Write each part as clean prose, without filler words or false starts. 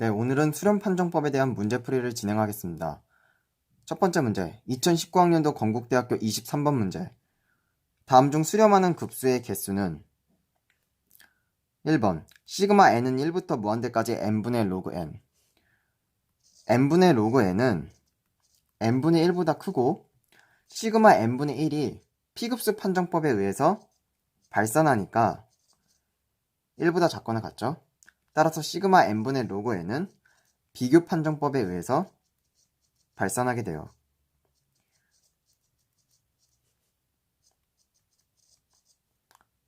네, 오늘은 수렴 판정법에 대한 문제풀이를 진행하겠습니다. 첫 번째 문제, 2019학년도 건국대학교 23번 문제. 다음 중 수렴하는 급수의 개수는 1번, 시그마 n은 1부터 무한대까지 n분의 로그 n. n분의 로그 n은 n분의 1보다 크고 시그마 n분의 1이 P급수 판정법에 의해서 발산하니까 1보다 작거나 같죠? 따라서 시그마 n분의 로그 n은 비교 판정법에 의해서 발산하게 돼요.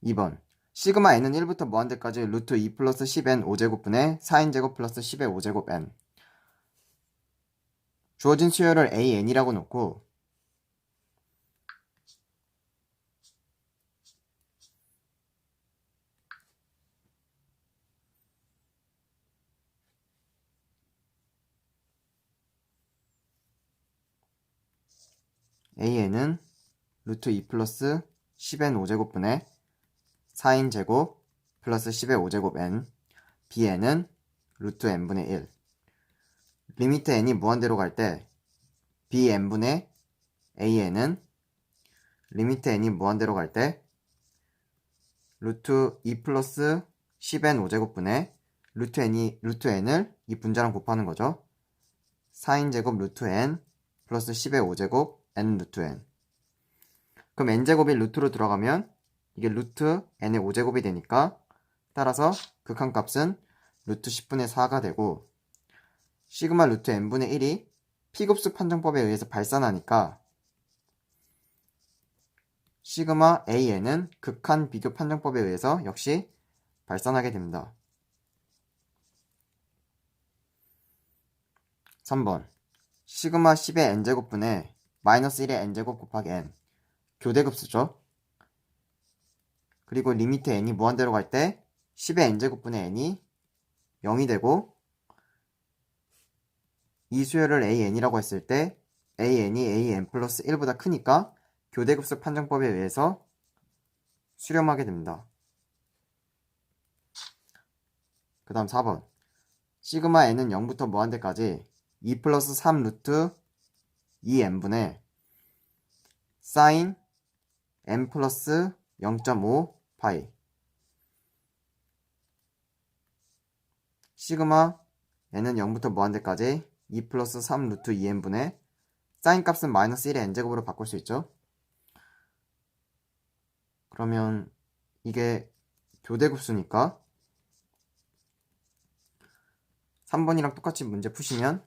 2번, 시그마 n은 1부터 무한대까지 루트 2 플러스 10n 5제곱분의 4n제곱 플러스 10의 5제곱 n. 주어진 수열을 an이라고 놓고 an은 루트 2 플러스 10n 5제곱분의 4n제곱 플러스 10의 5제곱 n. bn은 루트 n분의 1. 리미트 n이 무한대로 갈 때 bn분의 an은 리미트 n이 무한대로 갈 때 루트 2 플러스 10n 5제곱분의 루트 n을 이 분자랑 곱하는 거죠. 4n제곱 루트 n 플러스 10의 5제곱 n 루트 n. 그럼 n제곱이 루트로 들어가면 이게 루트 n의 5제곱이 되니까 따라서 극한값은 루트 10분의 4가 되고 시그마 루트 n분의 1이 P급수 판정법에 의해서 발산하니까 시그마 an은 극한 비교 판정법에 의해서 역시 발산하게 됩니다. 3번, 시그마 10의 n제곱분의 마이너스 1의 n제곱 곱하기 n. 교대급수죠. 그리고 리미트 n이 무한대로 갈 때 10의 n제곱분의 n이 0이 되고 이 수열을 an이라고 했을 때 an이 an 플러스 1보다 크니까 교대급수 판정법에 의해서 수렴하게 됩니다. 그 다음 4번, 시그마 n은 0부터 무한대까지 2 플러스 3 루트 2n분의 사인 n 플러스 0.5 파이. 시그마 n은 0부터 무한대까지 2 플러스 3 루트 2n분의 사인 값은 마이너스 1의 n제곱으로 바꿀 수 있죠. 그러면 이게 교대급수니까 3번이랑 똑같이 문제 푸시면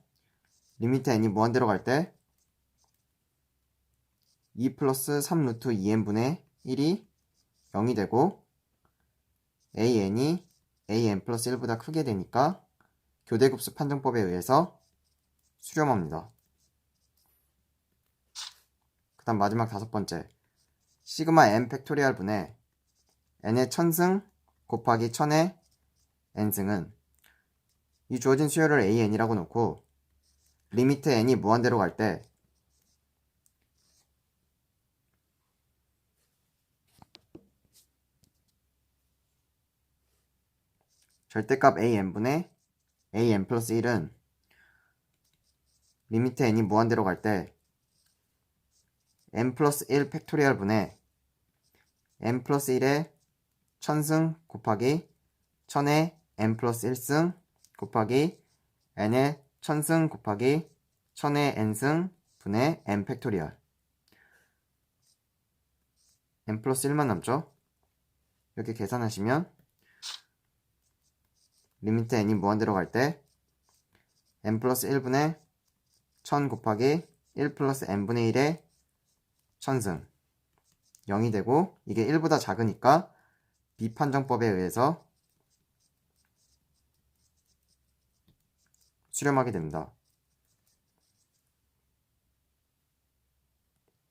리미트 n이 무한대로 갈 때 2 플러스 3 루트 2n분의 1이 0이 되고 an이 an 플러스 1보다 크게 되니까 교대급수 판정법에 의해서 수렴합니다. 그 다음 마지막 5번째, 시그마 n 팩토리얼 분의 n의 천승 곱하기 1000의 n승은 이 주어진 수열을 an이라고 놓고 리미트 n이 무한대로 갈 때 절대값 an분의 an 플러스 1은 리미트 n이 무한대로 갈 때 n 플러스 1 팩토리얼 분의 n 플러스 1의 천승 곱하기 1000의 n 플러스 1승 곱하기 n의 천승 곱하기 1000의 n승 분의 n 팩토리얼. n 플러스 1만 남죠? 이렇게 계산하시면 리미트 n이 무한대로 갈 때 n 플러스 1분의 1000 곱하기 1 플러스 n분의 1의 천승 0이 되고 이게 1보다 작으니까 비판정법에 의해서 수렴하게 됩니다.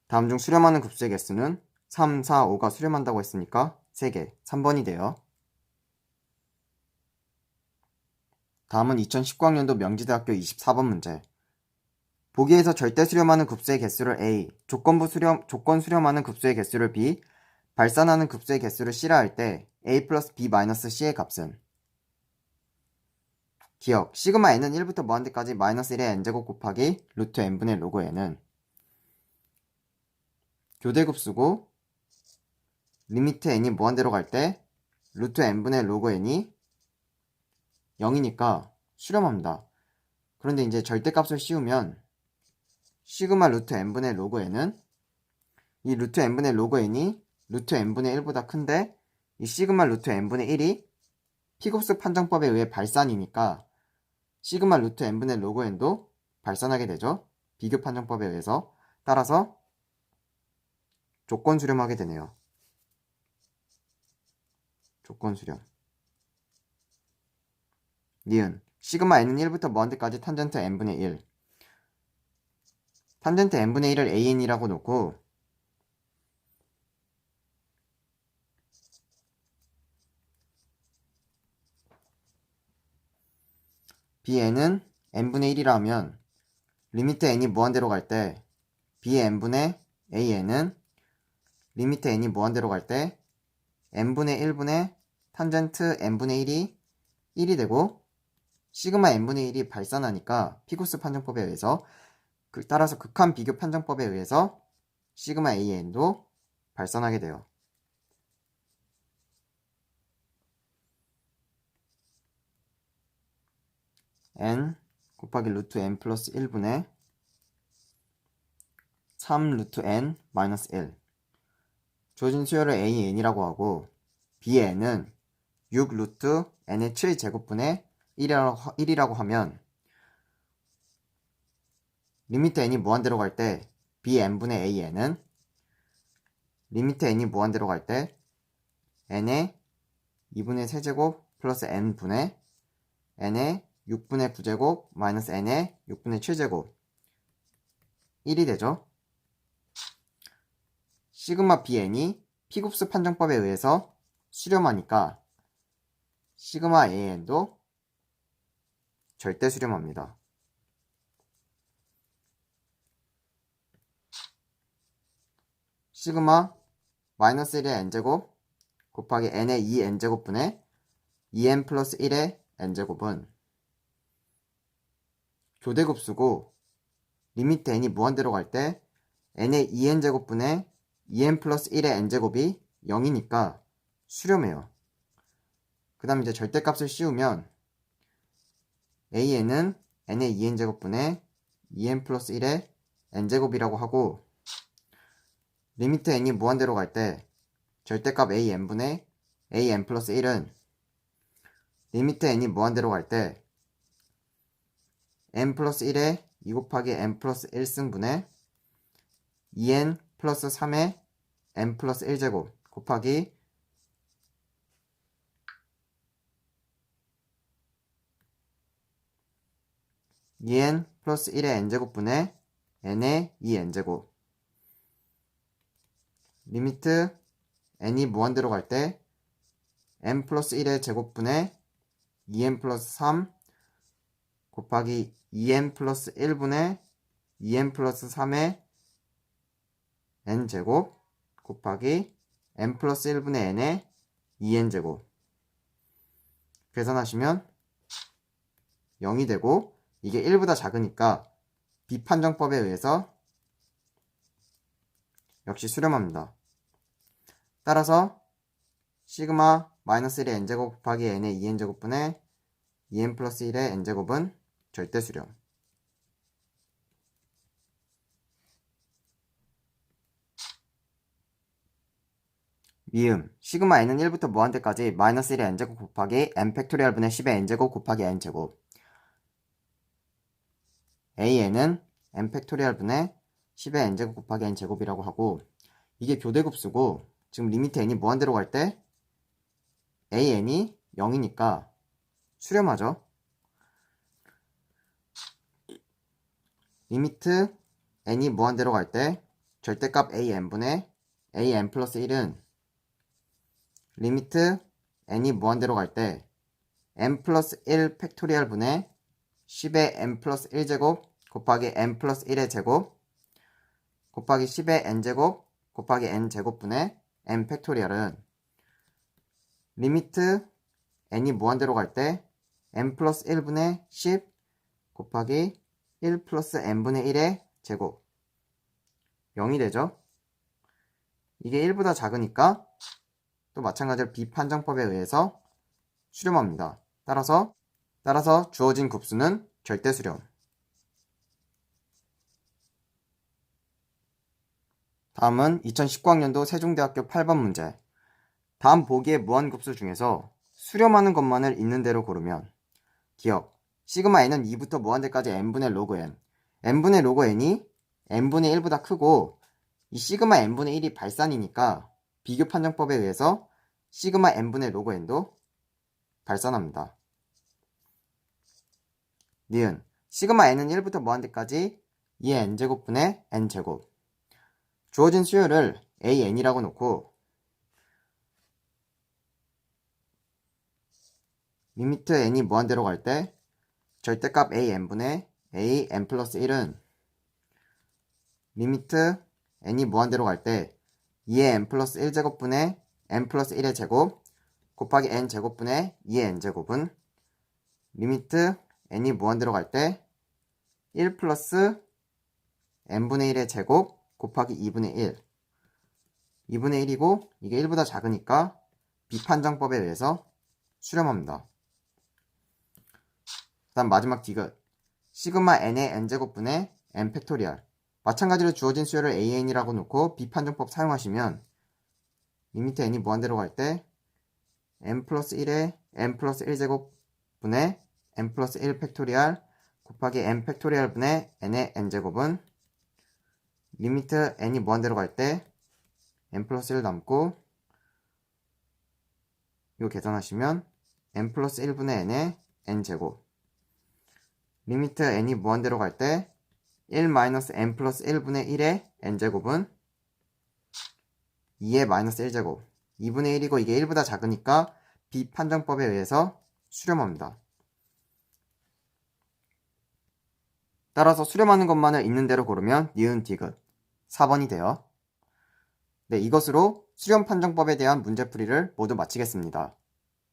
다음 중 수렴하는 급수의 개수는 3, 4, 5가 수렴한다고 했으니까 3개, 3번이 돼요. 다음은 2019학년도 명지대학교 24번 문제. 보기에서 절대 수렴하는 급수의 개수를 A, 조건 수렴하는 급수의 개수를 B, 발산하는 급수의 개수를 C라 할 때 A 플러스 B 마이너스 C의 값은? 기억, 시그마 n은 1부터 무한대까지 마이너스 1의 n제곱 곱하기 루트 n분의 로그 n은 교대급수고 리미트 n이 무한대로 갈 때 루트 n분의 로그 n이 0이니까 수렴합니다. 그런데 이제 절대값을 씌우면 시그마 루트 n분의 로그 n은 이 루트 n분의 로그 n이 루트 n분의 1보다 큰데 이 시그마 루트 n분의 1이 피곱스 판정법에 의해 발산이니까 시그마 루트 n분의 로그 n도 발산하게 되죠. 비교 판정법에 의해서. 따라서 조건 수렴하게 되네요. 조건 수렴. 니은 시그마 n은 1부터 무한대까지 탄젠트 n분의 1. 탄젠트 n분의 1을 an이라고 놓고 bn은 n분의 1이라 하면 리미트 n이 무한대로 갈 때 bn분의 an은 리미트 n이 무한대로 갈 때 n분의 1분의 탄젠트 n분의 1이 1이 되고 시그마 n분의 1이 발산하니까 피고스 판정법에 의해서 따라서 극한 비교 판정법에 의해서 시그마 an도 발산하게 돼요. n 곱하기 루트 n 플러스 1분의 3 루트 n 마이너스 1. 주어진 수열을 an이라고 하고 bn은 6 루트 n의 7제곱분의 1이라고 하면 리미트 n이 무한대로 갈 때 bn분의 an은 리미트 n이 무한대로 갈 때 n의 2분의 세제곱 플러스 n분의 n의 6분의 9제곱 마이너스 n의 6분의 7제곱 1이 되죠. 시그마 bn이 피곱스 판정법에 의해서 수렴하니까 시그마 an도 절대 수렴합니다. 시그마 마이너스 1의 n제곱 곱하기 n의 2n제곱분의 2n 플러스 1의 n제곱은 교대급수고 리미트 n이 무한대로 갈 때 n의 2n제곱분의 2n 플러스 1의 n제곱이 0이니까 수렴해요. 그 다음 이제 절대값을 씌우면 an은 n의 2n제곱분의 2n 플러스 1의 n제곱이라고 하고 리미트 n이 무한대로 갈 때 절대값 an분의 an 플러스 1은 리미트 n이 무한대로 갈 때 n 플러스 1에 2 곱하기 n 플러스 1승분의 2n 플러스 3의 n 플러스 1제곱 곱하기 2n 플러스 1의 n제곱분의 n의 2n제곱 리미트 n이 무한대로 갈 때 n 플러스 1의 제곱분의 2n 플러스 3 곱하기 2n 플러스 1분의 2n 플러스 3의 n제곱 곱하기 n 플러스 1분의 n의 2n제곱 계산하시면 0이 되고 이게 1보다 작으니까 비판정법에 의해서 역시 수렴합니다. 따라서 시그마 마이너스 1의 n제곱 곱하기 n의 2n제곱분의 2n 플러스 1의 n제곱은 절대 수렴. 미음 시그마 n은 1부터 무한대까지 마이너스 1의 n제곱 곱하기 n 팩토리얼 분의 10의 n제곱 곱하기 n제곱 an은 n 팩토리얼 분의 10의 n제곱 곱하기 n제곱이라고 하고 이게 교대급수고 지금 리미트 n이 무한대로 갈 때 an이 0이니까 수렴하죠. 리미트 n이 무한대로 갈 때 절대값 an분의 an 플러스 1은 리미트 n이 무한대로 갈 때 n 플러스 1 팩토리얼 분의 10의 n 플러스 1제곱 곱하기 n 플러스 1의 제곱 곱하기 10의 n제곱 곱하기 n제곱분의 n 팩토리얼은 리미트 n이 무한대로 갈 때 n 플러스 1분의 10 곱하기 1 플러스 n분의 1의 제곱 0이 되죠. 이게 1보다 작으니까 또 마찬가지로 비판정법에 의해서 수렴합니다. 따라서 주어진 급수는 절대수렴. 다음은 2019학년도 세종대학교 8번 문제. 다음 보기의 무한급수 중에서 수렴하는 것만을 있는 대로 고르면 기억, 시그마 n은 2부터 무한대까지 n분의 로그 n. n분의 로그 n이 n분의 1보다 크고 이 시그마 n분의 1이 발산이니까 비교 판정법에 의해서 시그마 n분의 로그 n도 발산합니다. 니은, 시그마 n은 1부터 무한대까지 2의 n제곱분의 n제곱. 주어진 수열을 an이라고 놓고 리미트 n이 무한대로 갈 때 절대값 an분의 an 플러스 1은 리미트 n이 무한대로 갈 때 2의 n 플러스 1제곱분의 n 플러스 1의 제곱 곱하기 n 제곱분의 2의 n제곱은 리미트 n이 무한대로 갈 때 1 플러스 n분의 1의 제곱 곱하기 2분의 1 2분의 1이고 이게 1보다 작으니까 비판정법에 의해서 수렴합니다. 그 다음 마지막 디귿 시그마 n의 n제곱분의 n 팩토리얼. 마찬가지로 주어진 수열을 an이라고 놓고 비판정법 사용하시면 리미트 n이 무한대로 갈 때 n 플러스 1의 n 플러스 1제곱분의 n 플러스 1 팩토리얼 곱하기 n 팩토리얼 분의 n의 n제곱은 리미트 n이 무한대로 갈 때 n 플러스 1 남고 이거 계산하시면 n 플러스 1분의 n의 n제곱 리미트 n이 무한대로 갈 때 1 마이너스 n 플러스 1분의 1의 n제곱은 2의 마이너스 1제곱 2분의 1이고 이게 1보다 작으니까 비판정법에 의해서 수렴합니다. 따라서 수렴하는 것만을 있는 대로 고르면 니은 디귿 4번이 돼요. 네, 이것으로 수렴 판정법에 대한 문제풀이를 모두 마치겠습니다.